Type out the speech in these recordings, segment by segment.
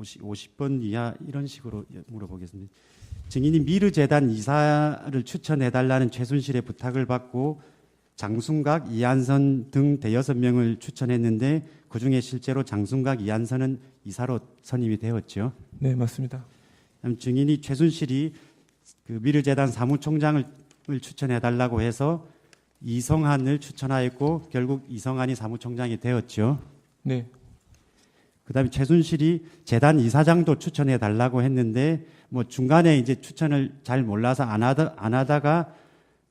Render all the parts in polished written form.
50번 이하 이런 식으로 물어보겠습니다. 증인이 미르재단 이사를 추천해달라는 최순실의 부탁을 받고 장순각, 이한선 등 대여섯 명을 추천했는데 그중에 실제로 장순각, 이한선은 이사로 선임이 되었죠. 네, 맞습니다. 증인이 최순실이 그 미르재단 사무총장을 추천해달라고 해서 이성한을 추천하였고 결국 이성한이 사무총장이 되었죠. 네. 그다음에 최순실이 재단 이사장도 추천해달라고 했는데 뭐 중간에 이제 추천을 잘 몰라서 안 하다가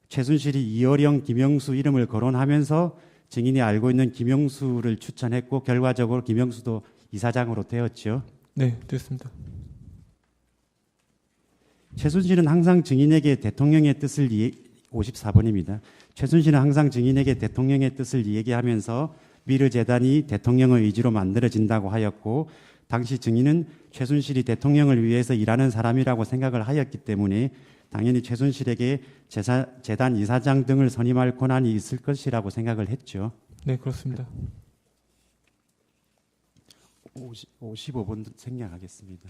최순실이 이어령, 김영수 이름을 거론하면서 증인이 알고 있는 김영수를 추천했고 결과적으로 김영수도 이사장으로 되었죠. 네, 됐습니다. 최순실은 항상 증인에게 대통령의 뜻을 54번입니다. 최순실은 항상 증인에게 대통령의 뜻을 얘기하면서 미르재단이 대통령의 의지로 만들어진다고 하였고 당시 증인은 최순실이 대통령을 위해서 일하는 사람이라고 생각을 하였기 때문에 당연히 최순실에게 재단 이사장 등을 선임할 권한이 있을 것이라고 생각을 했죠. 네, 그렇습니다. 55번 생략하겠습니다.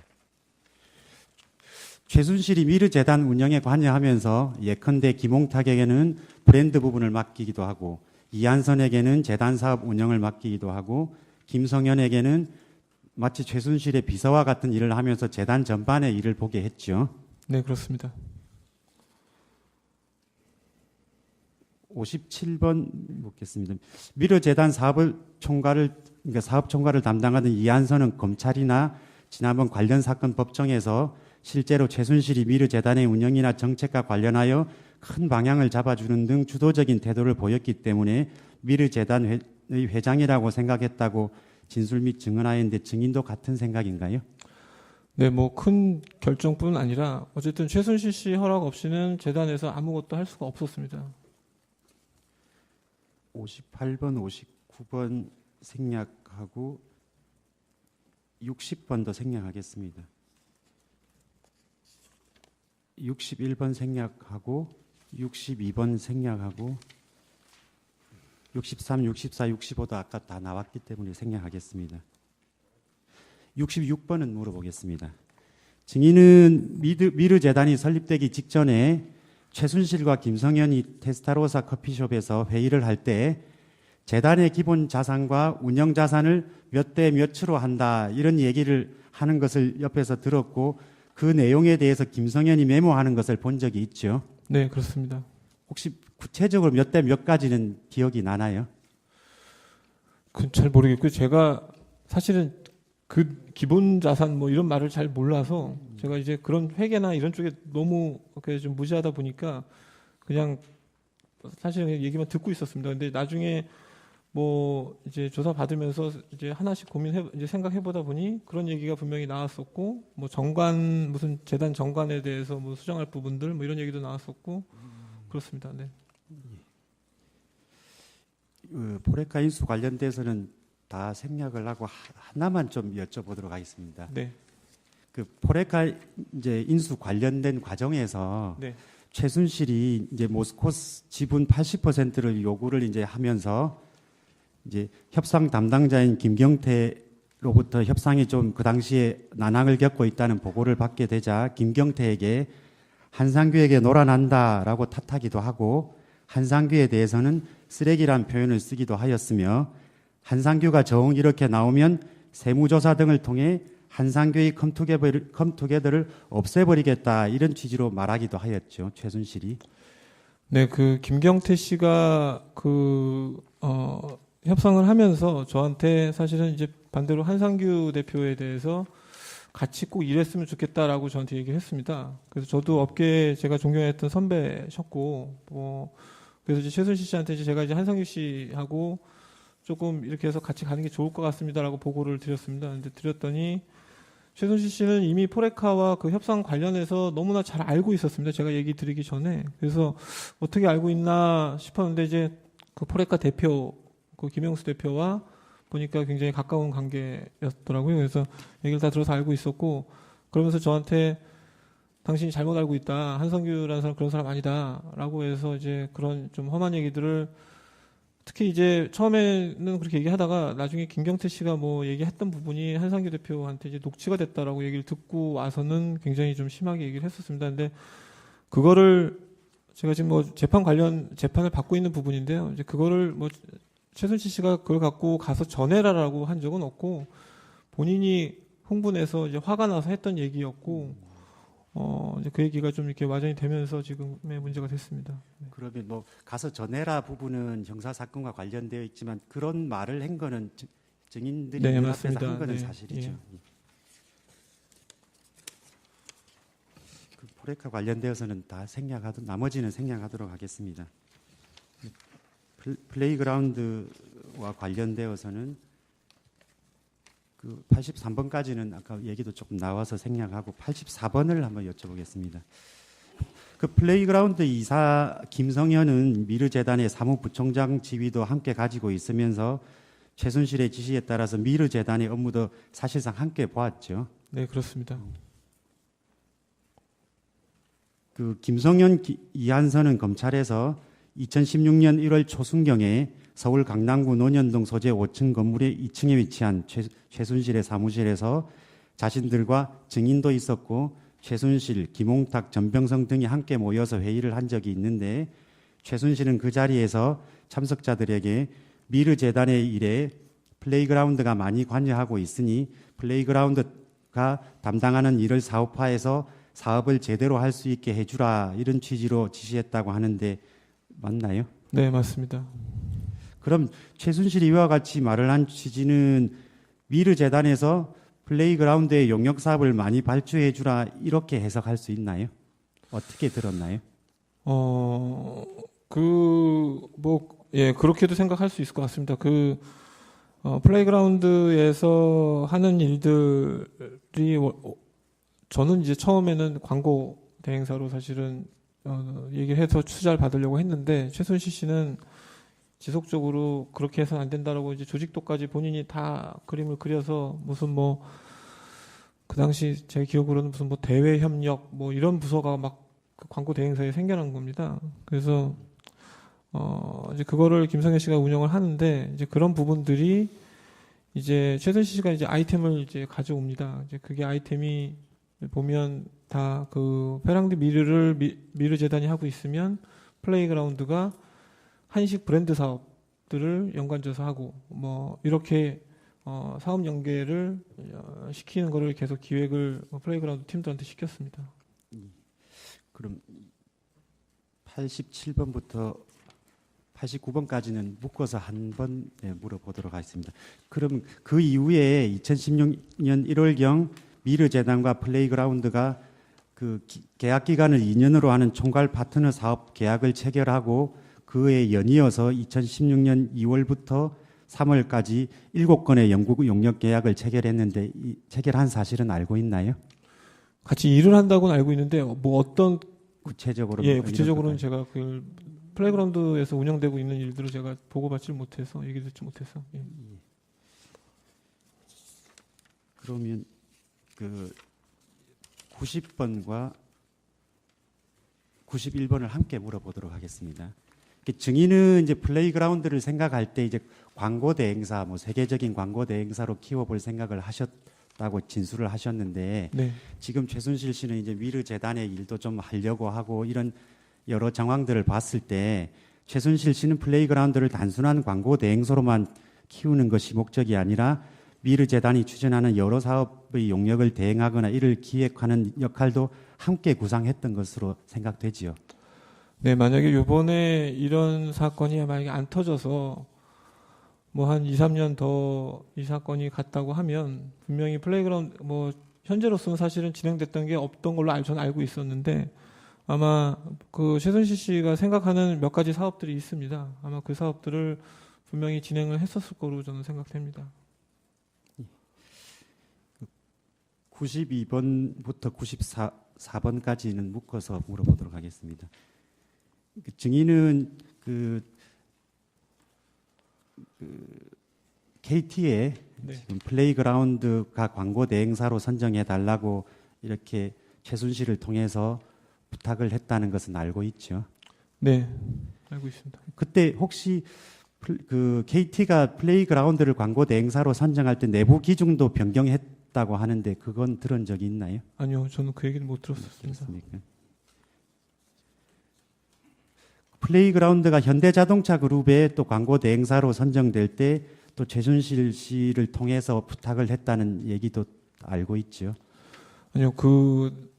최순실이 미르재단 운영에 관여하면서 예컨대 김홍탁에게는 브랜드 부분을 맡기기도 하고 이한선에게는 재단 사업 운영을 맡기기도 하고 김성현에게는 마치 최순실의 비서와 같은 일을 하면서 재단 전반의 일을 보게 했죠. 네, 그렇습니다. 57번 묻겠습니다. 미르재단 사업 총괄을 담당하던 이한선은 검찰이나 지난번 관련 사건 법정에서 실제로 최순실이 미르재단의 운영이나 정책과 관련하여 큰 방향을 잡아주는 등 주도적인 태도를 보였기 때문에 미르재단의 회장이라고 생각했다고 진술 및 증언하였는데 증인도 같은 생각인가요? 네, 뭐 큰 결정뿐 아니라 어쨌든 최순실 씨 허락 없이는 재단에서 아무것도 할 수가 없었습니다. 58번, 59번 생략하고 60번도 생략하겠습니다. 61번 생략하고 62번 생략하고 63, 64, 65도 아까 다 나왔기 때문에 생략하겠습니다. 66번은 물어보겠습니다. 증인은 미르재단이 설립되기 직전에 최순실과 김성현이 테스타로사 커피숍에서 회의를 할 때 재단의 기본 자산과 운영 자산을 몇 대 몇으로 한다 이런 얘기를 하는 것을 옆에서 들었고 그 내용에 대해서 김성현이 메모하는 것을 본 적이 있죠. 네, 그렇습니다. 혹시 구체적으로 몇 대 몇 가지는 기억이 나나요? 잘 모르겠고요. 제가 사실은 그 기본 자산 뭐 이런 말을 잘 몰라서 제가 이제 그런 회계나 이런 쪽에 너무 좀 무지하다 보니까 그냥 사실 얘기만 듣고 있었습니다. 근데 나중에 뭐 이제 조사 받으면서 이제 하나씩 이제 생각해 보다 보니 그런 얘기가 분명히 나왔었고 뭐 정관 무슨 재단 정관에 대해서 뭐 수정할 부분들 뭐 이런 얘기도 나왔었고 그렇습니다. 네. 포레카 인수 관련돼서는 다 생략을 하고 하나만 좀 여쭤보도록 하겠습니다. 네. 그 포레카 이제 인수 관련된 과정에서 네. 최순실이 이제 모스코 지분 80%를 요구를 이제 하면서 이제 협상 담당자인 김경태로부터 협상이 좀 그 당시에 난항을 겪고 있다는 보고를 받게 되자 김경태에게 한상규에게 놀아난다라고 탓하기도 하고 한상규에 대해서는 쓰레기란 표현을 쓰기도 하였으며 한상규가 정 이렇게 나오면 세무조사 등을 통해 한상규의 컴투게더를 없애버리겠다 이런 취지로 말하기도 하였죠. 최순실이. 네, 그 김경태 씨가 협상을 하면서 저한테 사실은 이제 반대로 한상규 대표에 대해서 같이 꼭 일했으면 좋겠다라고 저한테 얘기를 했습니다. 그래서 저도 업계에 제가 존경했던 선배셨고, 그래서 이제 최순실 씨한테 제가 이제 한상규 씨하고 조금 이렇게 해서 같이 가는 게 좋을 것 같습니다라고 보고를 드렸습니다. 근데 드렸더니 최순실 씨는 이미 포레카와 그 협상 관련해서 너무나 잘 알고 있었습니다. 제가 얘기 드리기 전에. 그래서 어떻게 알고 있나 싶었는데 이제 그 포레카 대표, 그 김영수 대표와 보니까 굉장히 가까운 관계였더라고요. 그래서 얘기를 다 들어서 알고 있었고 그러면서 저한테 당신이 잘못 알고 있다. 한성규라는 사람 그런 사람 아니다. 라고 해서 이제 그런 좀 험한 얘기들을 특히 이제 처음에는 그렇게 얘기하다가 나중에 김경태 씨가 뭐 얘기했던 부분이 한상규 대표한테 이제 녹취가 됐다라고 얘기를 듣고 와서는 굉장히 좀 심하게 얘기를 했었습니다. 근데 그거를 제가 지금 뭐 재판을 받고 있는 부분인데요. 이제 그거를 뭐 최순실 씨가 그걸 갖고 가서 전해라라고 한 적은 없고 본인이 흥분해서 이제 화가 나서 했던 얘기였고 이제 그 얘기가 좀 이렇게 와전이 되면서 지금의 문제가 됐습니다. 네. 그러면 뭐 가서 전해라 부분은 형사 사건과 관련되어 있지만 그런 말을 한 거는 증인들이 네, 눈앞에서 맞습니다. 한 거는 네, 사실이죠. 예. 그 포레카 관련되어서는 다 나머지는 생략하도록 하겠습니다. 플레이그라운드와 관련되어서는 그 83번까지는 아까 얘기도 조금 나와서 생략하고 84번을 한번 여쭤보겠습니다. 그 플레이그라운드 이사 김성현은 미르재단의 사무부총장 지위도 함께 가지고 있으면서 최순실의 지시에 따라서 미르재단의 업무도 사실상 함께 보았죠. 네, 그렇습니다. 그 김성현 이한선은 검찰에서 2016년 1월 초순경에 서울 강남구 논현동 소재 5층 건물의 2층에 위치한 최순실의 사무실에서 자신들과 증인도 있었고 최순실, 김홍탁, 전병성 등이 함께 모여서 회의를 한 적이 있는데 최순실은 그 자리에서 참석자들에게 미르재단의 일에 플레이그라운드가 많이 관여하고 있으니 플레이그라운드가 담당하는 일을 사업화해서 사업을 제대로 할 수 있게 해주라 이런 취지로 지시했다고 하는데 맞나요? 네, 맞습니다. 그럼 최순실이 이와 같이 말을 한 취지는 미르재단에서 플레이그라운드의 용역 사업을 많이 발주해 주라 이렇게 해석할 수 있나요? 어떻게 들었나요? 그렇게도 생각할 수 있을 것 같습니다. 플레이그라운드에서 하는 일들이 저는 이제 처음에는 광고 대행사로 사실은 얘기를 해서 투자를 받으려고 했는데 최순실 씨는 지속적으로 그렇게 해서는 안 된다라고 이제 조직도까지 본인이 다 그림을 그려서 무슨 그 당시 제 기억으로는 무슨 대외 협력 이런 부서가 막 그 광고 대행사에 생겨난 겁니다. 그래서 이제 그거를 김성현 씨가 운영을 하는데 이제 그런 부분들이 이제 최순실 씨가 이제 아이템을 이제 가져옵니다. 이제 그게 아이템이 보면 다 그 페랑드 미르를 미르 재단이 하고 있으면 플레이그라운드가 한식 브랜드 사업들을 연관져서 하고 이렇게 사업 연계를 시키는 거를 계속 기획을 플레이그라운드 팀들한테 시켰습니다. 그럼 87번부터 89번까지는 묶어서 한 번 물어보도록 하겠습니다. 그럼 그 이후에 2016년 1월경 미르재단과 플레이그라운드가 그 계약 기간을 2년으로 하는 총괄 파트너 사업 계약을 체결하고 그에 연이어서 2016년 2월부터 3월까지 7건의 영국 용역 계약을 체결했는데 체결한 사실은 알고 있나요? 같이 일을 한다고는 알고 있는데 어떤 구체적으로 구체적으로는 제가 그 플레이그라운드에서 운영되고 있는 일들을 제가 보고받지 못해서 얘기 듣지 못해서. 예. 그러면 그 90번과 91번을 함께 물어보도록 하겠습니다. 증인은 이제 플레이그라운드를 생각할 때 이제 광고 대행사, 세계적인 광고 대행사로 키워볼 생각을 하셨다고 진술을 하셨는데 네. 지금 최순실 씨는 이제 미르 재단의 일도 좀 하려고 하고 이런 여러 정황들을 봤을 때 최순실 씨는 플레이그라운드를 단순한 광고 대행소로만 키우는 것이 목적이 아니라 미르 재단이 추진하는 여러 사업의 용역을 대행하거나 이를 기획하는 역할도 함께 구상했던 것으로 생각되지요. 네, 만약에 이번에 이런 사건이 만약에 안 터져서 한 2, 3년 더 이 사건이 갔다고 하면 분명히 플레이그라운드 현재로서는 사실은 진행됐던 게 없던 걸로 저는 알고 있었는데 아마 그 최순실 씨가 생각하는 몇 가지 사업들이 있습니다. 아마 그 사업들을 분명히 진행을 했었을 거로 저는 생각됩니다. 92번부터 94번까지는 묶어서 물어보도록 하겠습니다. 증인은 KT에 네. 지금 플레이그라운드가 광고 대행사로 선정해 달라고 이렇게 최순실을 통해서 부탁을 했다는 것은 알고 있죠. 네, 알고 있습니다. 그때 혹시 그 KT가 플레이그라운드를 광고 대행사로 선정할 때 내부 기준도 변경했다고 하는데 그건 들은 적이 있나요? 아니요, 저는 그 얘기는 못 들었습니다. 그렇습니까? 플레이그라운드가 현대자동차 그룹의 또 광고 대행사로 선정될 때 또 최순실 씨를 통해서 부탁을 했다는 얘기도 알고 있죠. 아니요, 그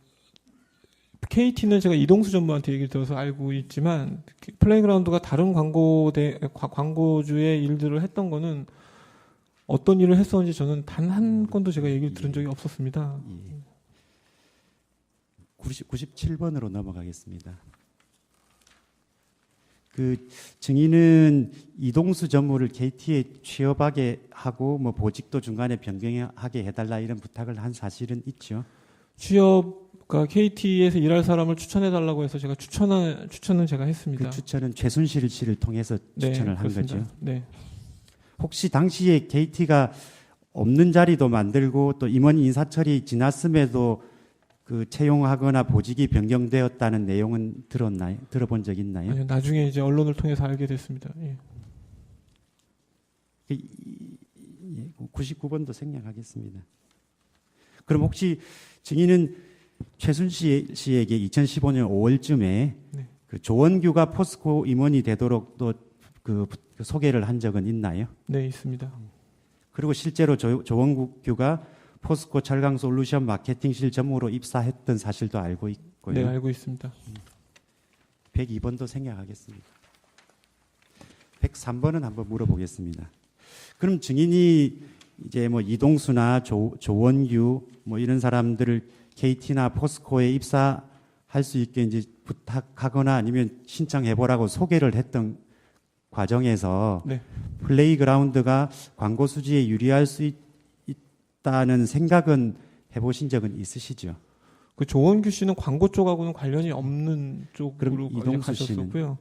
KT는 제가 이동수 전무한테 얘기를 들어서 알고 있지만 플레이그라운드가 다른 광고주의 일들을 했던 거는 어떤 일을 했었는지 저는 단 한 건도 제가 얘기를 들은 적이 없었습니다. 97번으로 넘어가겠습니다. 그 증인은 이동수 전무를 KT에 취업하게 하고 뭐 보직도 중간에 변경하게 해달라 이런 부탁을 한 사실은 있죠. 그러니까 KT에서 일할 사람을 추천해 달라고 해서 제가 추천은 제가 했습니다. 그 추천은 최순실 씨를 통해서 추천을 한 그렇습니다. 거죠. 네. 혹시 당시에 KT가 없는 자리도 만들고 또 임원 인사철이 지났음에도 그 채용하거나 보직이 변경되었다는 내용은 들어본 적 있나요? 아니요, 나중에 이제 언론을 통해서 알게 됐습니다. 예. 99번도 생략하겠습니다. 그럼 혹시 증인은 최순실 씨에게 2015년 5월쯤에 네. 그 조원규가 포스코 임원이 되도록 또 그 소개를 한 적은 있나요? 네, 있습니다. 그리고 실제로 조원규가 포스코 철강 솔루션 마케팅실 전무로 입사했던 사실도 알고 있고요. 네, 알고 있습니다. 102번도 생략하겠습니다. 103번은 한번 물어보겠습니다. 그럼 증인이 이제 뭐 이동수나 조원규 뭐 이런 사람들을 KT나 포스코에 입사할 수 있게 이제 부탁하거나 아니면 신청해보라고 소개를 했던 과정에서 네. 플레이그라운드가 광고 수지에 유리할 수 있다는 생각은 해보신 적은 있으시죠? 그 조원규 씨는 광고 쪽하고는 관련이 없는 쪽으로 그럼 이동수 가셨었고요.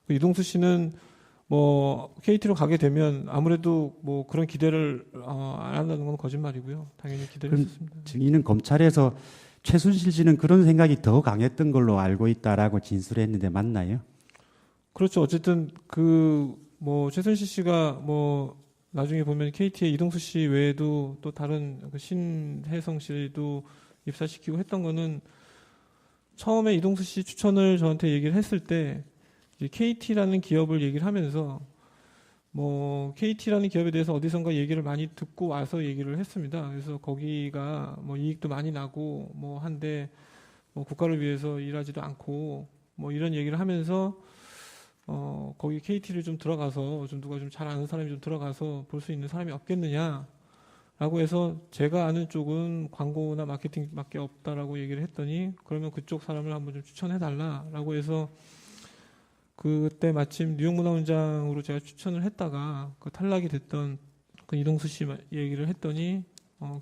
그 이동수 씨는 뭐 KT로 가게 되면 아무래도 뭐 그런 기대를 안 한다는 건 거짓말이고요. 당연히 기대를 그럼 했었습니다. 증인은 검찰에서 최순실 씨는 그런 생각이 더 강했던 걸로 알고 있다라고 진술했는데 맞나요? 그렇죠. 어쨌든 그 뭐 최순실 씨가 뭐 나중에 보면 KT의 이동수 씨 외에도 또 다른 그 신혜성 씨도 입사시키고 했던 거는 처음에 이동수 씨 추천을 저한테 얘기를 했을 때 이제 KT라는 기업을 얘기를 하면서 뭐 KT라는 기업에 대해서 어디선가 얘기를 많이 듣고 와서 얘기를 했습니다. 그래서 거기가 뭐 이익도 많이 나고 뭐 한데 뭐 국가를 위해서 일하지도 않고 뭐 이런 얘기를 하면서 거기 KT를 좀 들어가서 좀 누가 좀 잘 아는 사람이 좀 들어가서 볼 수 있는 사람이 없겠느냐라고 해서 제가 아는 쪽은 광고나 마케팅밖에 없다라고 얘기를 했더니 그러면 그쪽 사람을 한번 좀 추천해 달라라고 해서 그때 마침 뉴욕문화원장으로 제가 추천을 했다가 그 탈락이 됐던 그 이동수 씨 얘기를 했더니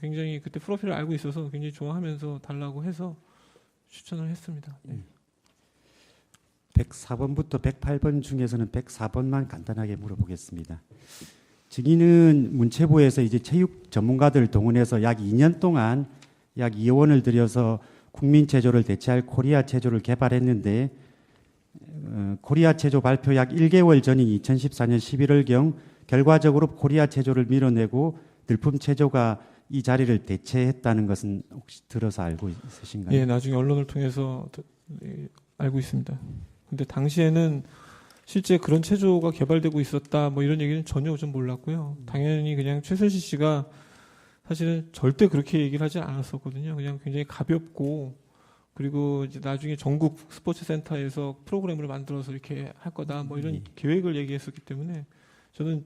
굉장히 그때 프로필을 알고 있어서 굉장히 좋아하면서 달라고 해서 추천을 했습니다. 네. 104번부터 108번 중에서는 104번만 간단하게 물어보겠습니다. 증인은 문체부에서 이제 체육 전문가들 동원해서 약 2년 동안 약 2억 원을 들여서 국민 체조를 대체할 코리아 체조를 개발했는데 코리아 체조 발표 약 1개월 전인 2014년 11월경 결과적으로 코리아 체조를 밀어내고 들품 체조가 이 자리를 대체했다는 것은 혹시 들어서 알고 있으신가요? 예, 나중에 언론을 통해서 알고 있습니다. 근데 당시에는 실제 그런 체조가 개발되고 있었다 뭐 이런 얘기는 전혀 좀 몰랐고요. 당연히 그냥 최순실 씨가 사실은 절대 그렇게 얘기를 하지 않았었거든요. 그냥 굉장히 가볍고 그리고 이제 나중에 전국 스포츠 센터에서 프로그램을 만들어서 이렇게 할 거다 뭐 이런 계획을 얘기했었기 때문에 저는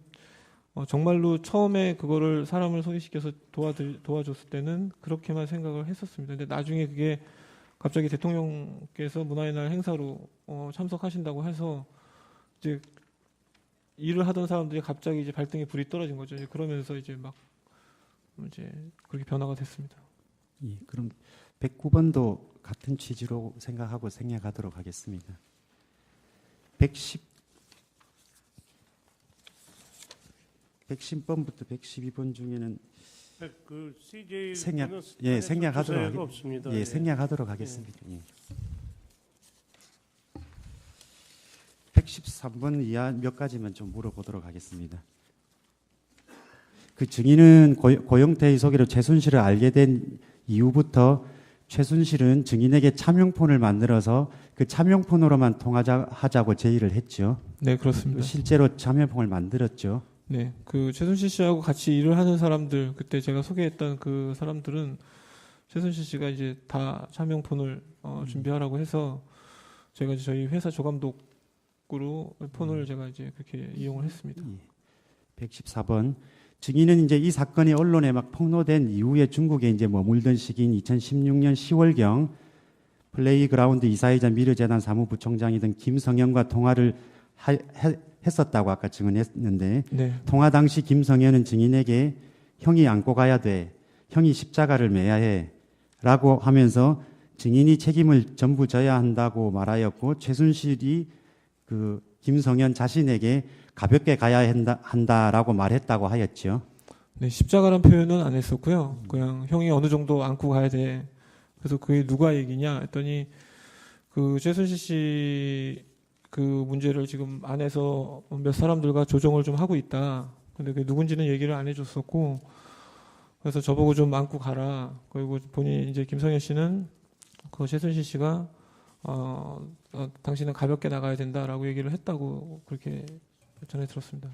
정말로 처음에 그거를 사람을 소개시켜서 도와줬을 때는 그렇게만 생각을 했었습니다. 근데 나중에 그게 갑자기 대통령께서 문화의 날 행사로 참석하신다고 해서 이제 일을 하던 사람들이 갑자기 이제 발등에 불이 떨어진 거죠. 이제 그러면서 이제 막 이제 그렇게 변화가 됐습니다. 예, 그럼 109번도 같은 취지로 생각하고 생략하도록 하겠습니다. 110번부터 112번 중에는 그 CJ 생략하도록 없습니다. 생략하도록 하겠습니다. 예. 113번 이하 몇 가지만 좀 물어보도록 하겠습니다. 그 증인은 고영태의 소개로 최순실을 알게 된 이후부터 최순실은 증인에게 차명폰을 만들어서 그 차명폰으로만 통화하자고 제의를 했죠. 네, 그렇습니다. 실제로 차명폰을 만들었죠. 네, 그 최순실 씨하고 같이 일을 하는 사람들, 그때 제가 소개했던 그 사람들은 최순실 씨가 이제 다 차명폰을 준비하라고 해서 제가 이제 저희 회사 조감독으로 폰을 제가 이제 그렇게 이용을 했습니다. 114번. 증인은 이제 이 사건이 언론에 막 폭로된 이후에 중국에 이제 머물던 시기인 2016년 10월경 플레이그라운드 이사이자 미르재단 사무부총장이던 김성현과 통화를 했었다고 아까 증언했는데 네, 통화 당시 김성현은 증인에게 형이 안고 가야 돼. 형이 십자가를 매야 해. 라고 하면서 증인이 책임을 전부 져야 한다고 말하였고 최순실이 그 김성현 자신에게 가볍게 가야 한다라고 말했다고 하였죠. 네, 십자가란 표현은 안 했었고요. 그냥 형이 어느 정도 안고 가야 돼. 그래서 그게 누가 얘기냐 했더니 그 최순실 씨 그 문제를 지금 안에서 몇 사람들과 조정을 좀 하고 있다. 근데 그게 누군지는 얘기를 안 해줬었고, 그래서 저보고 좀 안고 가라. 그리고 본인 이제 김성현 씨는 그 최순실 씨가 당신은 가볍게 나가야 된다라고 얘기를 했다고 그렇게 전해 들었습니다.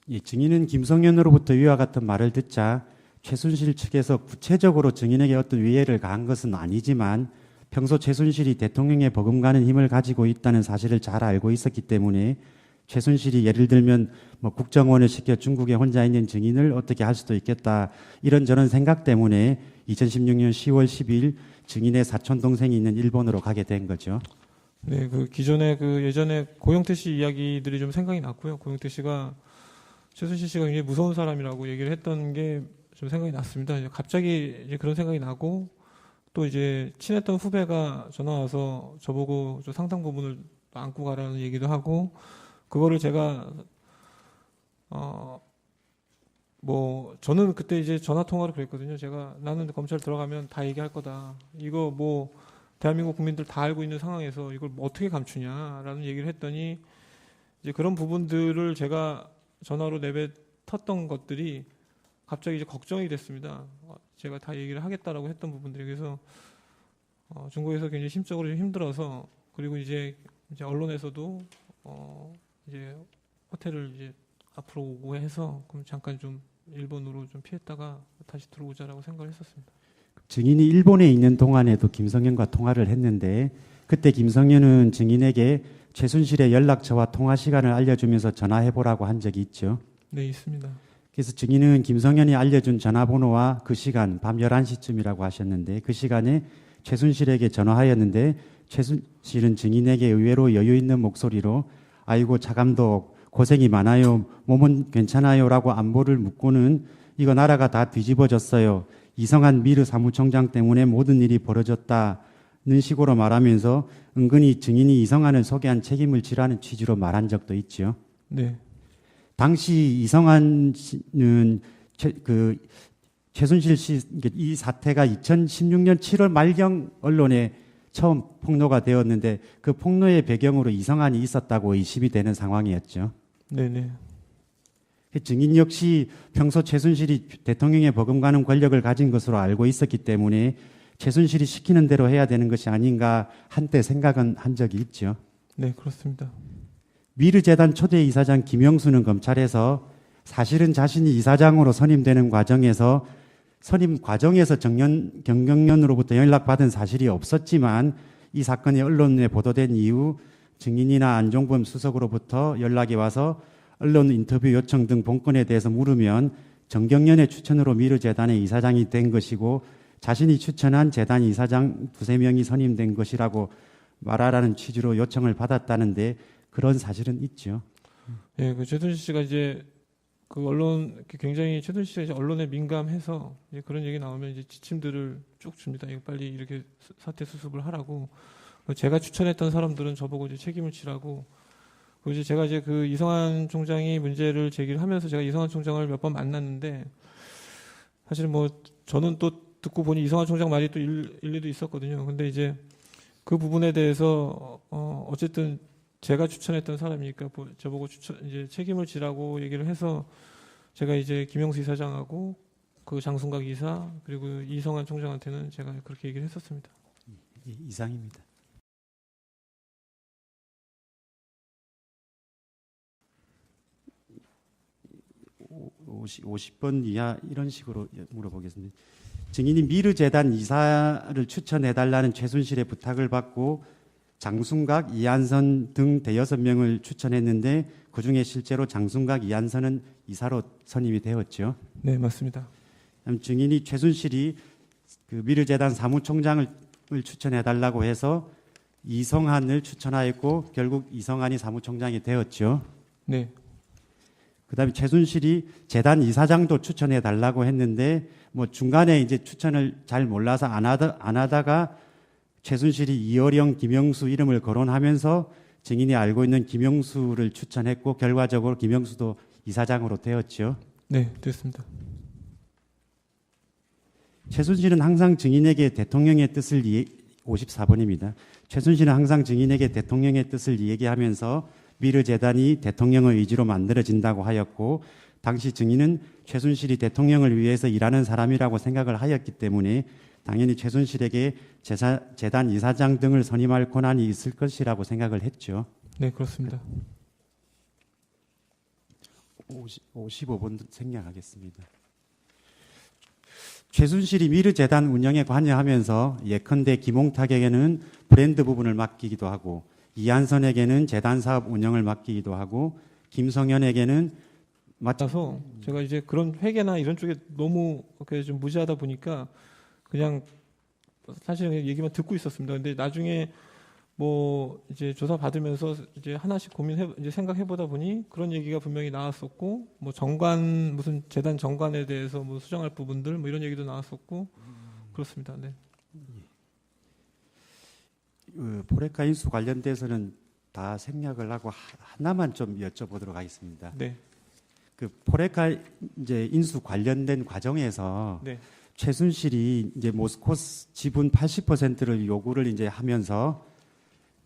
예, 증인은 김성현으로부터 위와 같은 말을 듣자 최순실 측에서 구체적으로 증인에게 어떤 위해를 가한 것은 아니지만 평소 최순실이 대통령에 버금가는 힘을 가지고 있다는 사실을 잘 알고 있었기 때문에 최순실이 예를 들면 뭐 국정원을 시켜 중국에 혼자 있는 증인을 어떻게 할 수도 있겠다 이런저런 생각 때문에 2016년 10월 10일 증인의 사촌 동생이 있는 일본으로 가게 된 거죠. 네, 그 기존에 그 예전에 고영태 씨 이야기들이 좀 생각이 났고요. 고영태 씨가 최순실 씨가 굉장히 무서운 사람이라고 얘기를 했던 게 좀 생각이 났습니다. 이제 갑자기 이제 그런 생각이 나고 또 이제 친했던 후배가 전화 와서 저보고 좀 상당 부분을 안고 가라는 얘기도 하고 그거를 제가 뭐 저는 그때 이제 전화 통화를 그랬거든요. 제가 나는 검찰 들어가면 다 얘기할 거다. 이거 뭐 대한민국 국민들 다 알고 있는 상황에서 이걸 뭐 어떻게 감추냐라는 얘기를 했더니 이제 그런 부분들을 제가 전화로 내뱉었던 것들이 갑자기 이제 걱정이 됐습니다. 제가 다 얘기를 하겠다라고 했던 부분들이 그래서 중국에서 굉장히 심적으로 좀 힘들어서 그리고 이제 언론에서도 이제 호텔을 이제 앞으로 오고 해서 그럼 잠깐 좀 일본으로 좀 피했다가 다시 들어오자라고 생각을 했었습니다. 증인이 일본에 있는 동안에도 김성현과 통화를 했는데 그때 김성현은 증인에게 최순실의 연락처와 통화 시간을 알려주면서 전화해보라고 한 적이 있죠. 네, 있습니다. 그래서 증인은 김성현이 알려준 전화번호와 그 시간 밤 11시쯤이라고 하셨는데 그 시간에 최순실에게 전화하였는데 최순실은 증인에게 의외로 여유 있는 목소리로 아이고 차 감독 고생이 많아요. 몸은 괜찮아요. 라고 안부를 묻고는 이거 나라가 다 뒤집어졌어요. 이성한 미르 사무총장 때문에 모든 일이 벌어졌다는 식으로 말하면서 은근히 증인이 이성한을 소개한 책임을 지라는 취지로 말한 적도 있죠. 네. 당시 이성한 씨는 최순실 씨 이 사태가 2016년 7월 말경 언론에 처음 폭로가 되었는데 그 폭로의 배경으로 이성한이 있었다고 의심이 되는 상황이었죠. 네네. 증인 역시 평소 최순실이 대통령에 버금가는 권력을 가진 것으로 알고 있었기 때문에 최순실이 시키는 대로 해야 되는 것이 아닌가 한때 생각은 한 적이 있죠. 네, 그렇습니다. 미르재단 초대 이사장 김영수는 검찰에서 사실은 자신이 이사장으로 선임되는 과정에서 경경련으로부터 연락받은 사실이 없었지만 이 사건이 언론에 보도된 이후 증인이나 안종범 수석으로부터 연락이 와서 언론 인터뷰 요청 등 본건에 대해서 물으면 정경련의 추천으로 미르재단의 이사장이 된 것이고 자신이 추천한 재단 이사장 2-3명이 선임된 것이라고 말하라는 취지로 요청을 받았다는데 그런 사실은 있죠. 예, 그 최순실 씨가 이제 그 언론 굉장히 최순실 씨가 이제 언론에 민감해서 이제 그런 얘기 나오면 이제 지침들을 쭉 줍니다. 이거 빨리 이렇게 사태 수습을 하라고. 제가 추천했던 사람들은 저보고 이제 책임을 지라고. 그리고 이제 제가 이제 그 이성한 총장이 문제를 제기를 하면서 제가 이성한 총장을 몇 번 만났는데 사실 뭐 저는 또 듣고 보니 이성한 총장 말이 또 일리도 있었거든요. 근데 이제 그 부분에 대해서 어쨌든 제가 추천했던 사람이니까 저보고 이제 책임을 지라고 얘기를 해서 제가 이제 김영수 이사장하고 그 장순각 이사 그리고 이성한 총장한테는 제가 그렇게 얘기를 했었습니다. 이상입니다. 50번 이하 이런 식으로 물어보겠습니다. 증인이 미르재단 이사를 추천해달라는 최순실의 부탁을 받고 장순각, 이한선 등 대여섯 명을 추천했는데 그중에 실제로 장순각, 이한선은 이사로 선임이 되었죠. 네, 맞습니다. 증인이 최순실이 그 미르재단 사무총장을 추천해달라고 해서 이성한을 추천하였고 결국 이성한이 사무총장이 되었죠. 네, 그다음에 최순실이 재단 이사장도 추천해 달라고 했는데 뭐 중간에 이제 추천을 잘 몰라서 안 하다가 최순실이 이어령 김영수 이름을 거론하면서 증인이 알고 있는 김영수를 추천했고 결과적으로 김영수도 이사장으로 되었죠. 네, 됐습니다. 최순실은 항상 증인에게 대통령의 뜻을 54번입니다. 최순실은 항상 증인에게 대통령의 뜻을 얘기하면서 미르재단이 대통령의 의지로 만들어진다고 하였고 당시 증인은 최순실이 대통령을 위해서 일하는 사람이라고 생각을 하였기 때문에 당연히 최순실에게 재단 이사장 등을 선임할 권한이 있을 것이라고 생각을 했죠. 네, 그렇습니다. 55번 생략하겠습니다. 최순실이 미르재단 운영에 관여하면서 예컨대 김홍탁에게는 브랜드 부분을 맡기기도 하고 이한선에게는 재단 사업 운영을 맡기기도 하고 김성현에게는 맞아서 제가 이제 그런 회계나 이런 쪽에 너무 이렇게 좀 무지하다 보니까 그냥 사실 그냥 얘기만 듣고 있었습니다. 근데 나중에 뭐 이제 조사 받으면서 이제 하나씩 이제 생각해 보다 보니 그런 얘기가 분명히 나왔었고 뭐 정관 무슨 재단 정관에 대해서 뭐 수정할 부분들 뭐 이런 얘기도 나왔었고 그렇습니다. 네. 포레카 인수 관련돼서는 다 생략을 하고 하나만 좀 여쭤보도록 하겠습니다. 네. 그 포레카 이제 인수 관련된 과정에서 네. 최순실이 이제 모스코스 지분 80%를 요구를 이제 하면서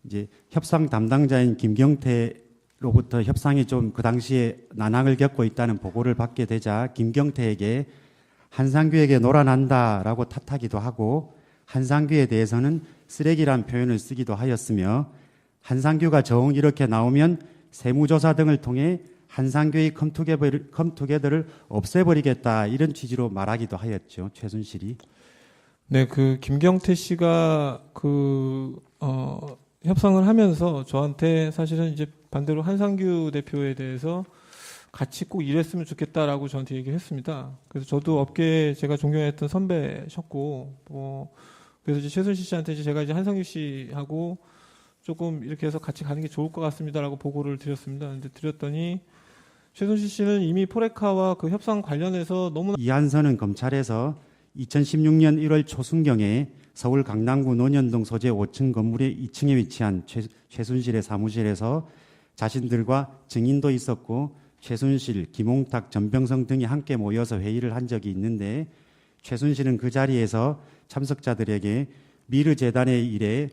이제 협상 담당자인 김경태로부터 협상이 좀 그 당시에 난항을 겪고 있다는 보고를 받게 되자 김경태에게 한상규에게 놀아난다라고 탓하기도 하고 한상규에 대해서는 쓰레기란 표현을 쓰기도 하였으며 한상규가 정 이렇게 나오면 세무조사 등을 통해 한상규의 컴투게더를 없애버리겠다 이런 취지로 말하기도 하였죠. 최순실이. 네, 그 김경태 씨가 협상을 하면서 저한테 사실은 이제 반대로 한상규 대표에 대해서 같이 꼭 일했으면 좋겠다라고 저한테 얘기를 했습니다. 그래서 저도 업계에 제가 존경했던 선배셨고, 그래서 이제 최순실 씨한테 제가 이제 한상규 씨하고 조금 이렇게 해서 같이 가는 게 좋을 것 같습니다라고 보고를 드렸습니다. 근데 드렸더니 최순실 씨는 이미 포레카와 그 협상 관련해서 너무나 이한선은 검찰에서 2016년 1월 초순경에 서울 강남구 논현동 소재 5층 건물의 2층에 위치한 최순실의 사무실에서 자신들과 증인도 있었고 최순실, 김홍탁, 전병성 등이 함께 모여서 회의를 한 적이 있는데 최순실은 그 자리에서 참석자들에게 미르재단의 일에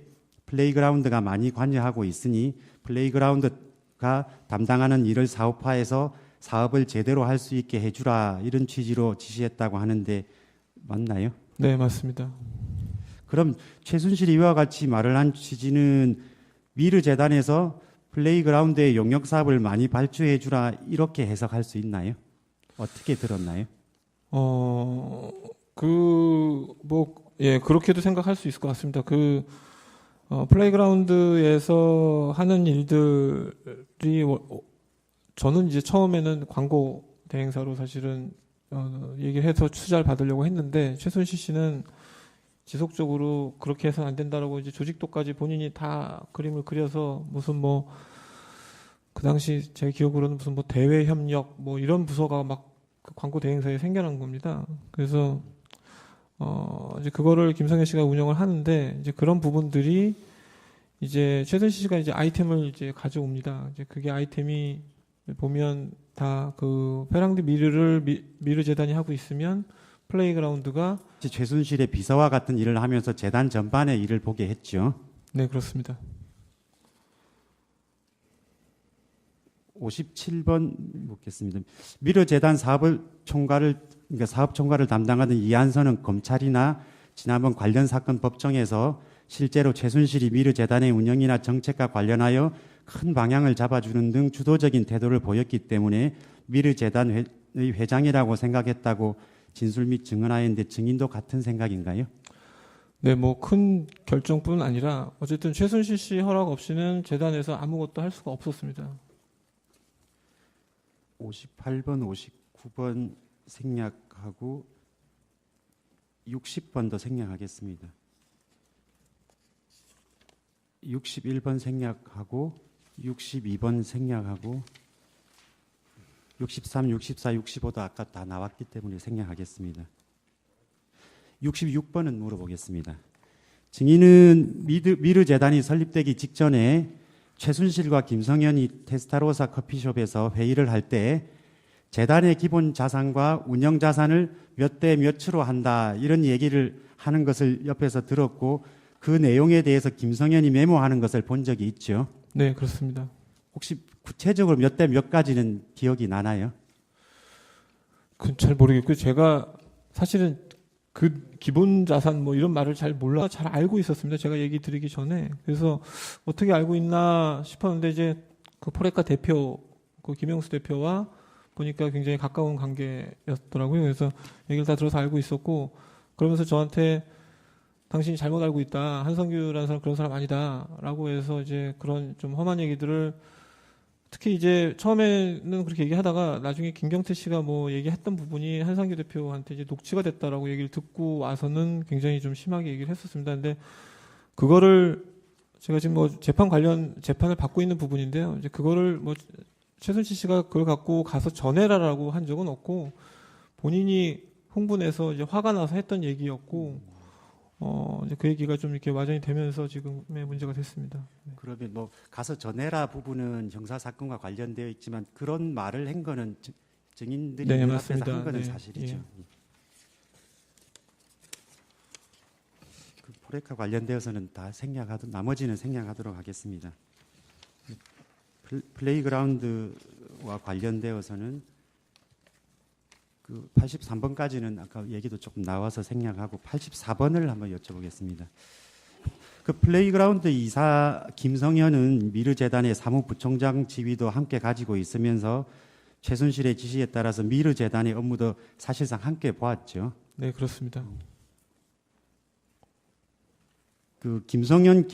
플레이그라운드가 많이 관여하고 있으니 플레이그라운드가 담당하는 일을 사업화해서 사업을 제대로 할 수 있게 해주라 이런 취지로 지시했다고 하는데 맞나요? 네, 맞습니다. 그럼 최순실이 이와 같이 말을 한 취지는 미르재단에서 플레이그라운드의 용역 사업을 많이 발주해 주라 이렇게 해석할 수 있나요? 어떻게 들었나요? 그렇게도 생각할 수 있을 것 같습니다. 플레이그라운드에서 하는 일들이 저는 이제 처음에는 광고 대행사로 사실은 얘기를 해서 투자를 받으려고 했는데 최순실 씨는 지속적으로 그렇게 해서는 안 된다라고 이제 조직도까지 본인이 다 그림을 그려서 무슨 그 당시 제 기억으로는 무슨 대외 협력 이런 부서가 막 그 광고 대행사에 생겨난 겁니다. 그래서 이제 그거를 김성현 씨가 운영을 하는데 이제 그런 부분들이 이제 최순실 씨가 이제 아이템을 이제 가져옵니다. 이제 그게 아이템이 보면 다 그 페랑드 미르 재단이 하고 있으면 플레이그라운드가 최순실의 비서와 같은 일을 하면서 재단 전반의 일을 보게 했죠. 네, 그렇습니다. 57번 묻겠습니다. 미르재단 그러니까 사업 총괄을 담당하던 이한선은 검찰이나 지난번 관련 사건 법정에서 실제로 최순실이 미르재단의 운영이나 정책과 관련하여 큰 방향을 잡아주는 등 주도적인 태도를 보였기 때문에 미르재단의 회장이라고 생각했다고 진술 및 증언하였는데 증인도 같은 생각인가요? 네, 뭐 큰 결정뿐 아니라 어쨌든 최순실 씨 허락 없이는 재단에서 아무것도 할 수가 없었습니다. 58번, 59번 생략하고 60번도 생략하겠습니다. 61번 생략하고 62번 생략하고 63, 64, 65도 아까 다 나왔기 때문에 생략하겠습니다. 66번은 물어보겠습니다. 증인은 미르재단이 설립되기 직전에 최순실과 김성현이 테스타로사 커피숍에서 회의를 할 때 재단의 기본 자산과 운영 자산을 몇 대 몇으로 한다 이런 얘기를 하는 것을 옆에서 들었고 그 내용에 대해서 김성현이 메모하는 것을 본 적이 있죠. 네, 그렇습니다. 혹시 구체적으로 몇 대 몇까지는 기억이 나나요? 그건 잘 모르겠고요. 제가 사실은 그 기본 자산 뭐 이런 말을 잘 잘 알고 있었습니다. 제가 얘기 드리기 전에. 그래서 어떻게 알고 있나 싶었는데 이제 그 포레카 대표, 그 김영수 대표와 보니까 굉장히 가까운 관계였더라고요. 그래서 얘기를 다 들어서 알고 있었고 그러면서 저한테 당신이 잘못 알고 있다. 한성규라는 사람 그런 사람 아니다라고 해서 이제 그런 좀 험한 얘기들을 특히 이제 처음에는 그렇게 얘기하다가 나중에 김경태 씨가 뭐 얘기했던 부분이 한상규 대표한테 이제 녹취가 됐다라고 얘기를 듣고 와서는 굉장히 좀 심하게 얘기를 했었습니다. 근데 그거를 제가 지금 뭐 재판을 받고 있는 부분인데요. 이제 그거를 뭐 최순실 씨가 그걸 갖고 가서 전해라라고 한 적은 없고 본인이 흥분해서 이제 화가 나서 했던 얘기였고 이제 그 얘기가 좀 이렇게 와전이 되면서 지금의 문제가 됐습니다. 네. 그러면 뭐 가서 전해라 부분은 형사 사건과 관련되어 있지만 그런 말을 한 거는 증인들이 네, 눈 앞에서 맞습니다. 한 거는 네, 사실이죠. 예. 그 포레카 관련되어서는 다 나머지는 생략하도록 하겠습니다. 플레이그라운드와 관련되어서는 그 83번까지는 아까 얘기도 조금 나와서 생략하고 84번을 한번 여쭤보겠습니다. 그 플레이그라운드 이사 김성현은 미르재단의 사무부총장 지위도 함께 가지고 있으면서 최순실의 지시에 따라서 미르재단의 업무도 사실상 함께 보았죠. 네, 그렇습니다. 그 김성현